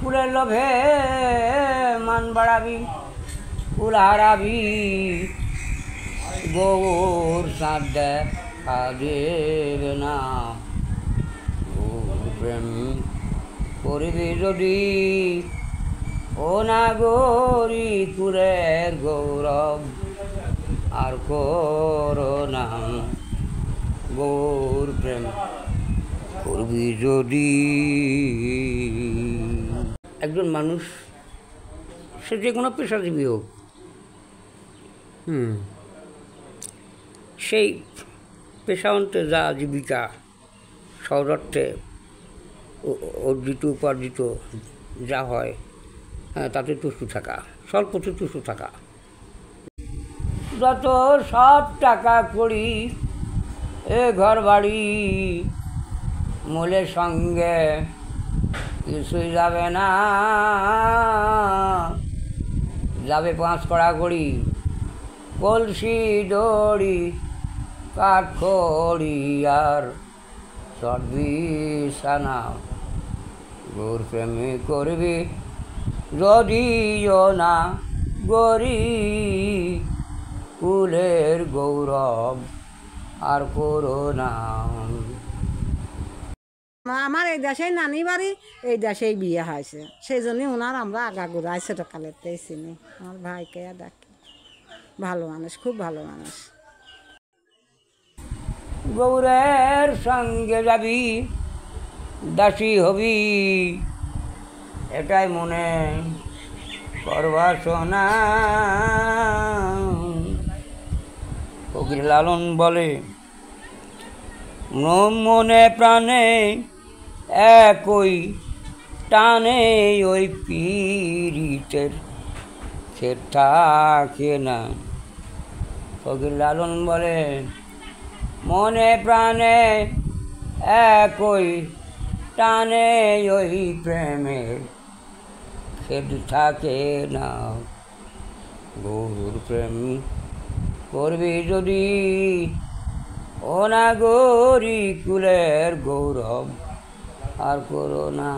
কুলের লোভে মান বাড়াবি, কুল হারাবি, গৌর সাঁত দেখা দেবে না। গৌর প্রেম করবি যদি ও নাগরি কুলের গৌরব আর করো না। গৌর প্রেম করবি যদি। একজন মানুষ সে যে কোনো পেশাজীবী হোক, সেই পেশান্তে যা জীবিকা সৌরর্থে অর্জিত উপার্জিত যা হয়, তাতে তুষ্ট থাকা, স্বল্পতে তুষ্ট থাকা। যত সব টাকা করি এ ঘর বাড়ি মূলের সঙ্গে কিছুই যাবে না। যাবে 5 কড়া কড়ি, কলসি দড়ি, কাঠখড়ি আর সর্বিসানা। গৌর প্রেমে করবি যদিও না গরি কুলের গৌরব আর করো না। আমার এই দেশেই নানি বাড়ি, এই দেশেই বিয়ে হয়েছে, সেই জন্যই ওনার আমরা আগাগোড়ায় ছোটকালেতেই চিনি। আমার ভাইকে ডাকি, ভালো মানুষ, খুব ভালো মানুষ। গৌরের সঙ্গে যাবি, দাসী হবি, এটাই মনে করবা সোনা। ফকির লালন বলে, মনে প্রাণে একই টানে ওই পীড়িতের খের থাকে না। ফকির লালন বলে, মনে প্রাণে একই টানে ওই প্রেমের খেদ থাকে না। গৌর প্রেম করবি যদি ও নাগরি কুলের গৌরব আর করো না।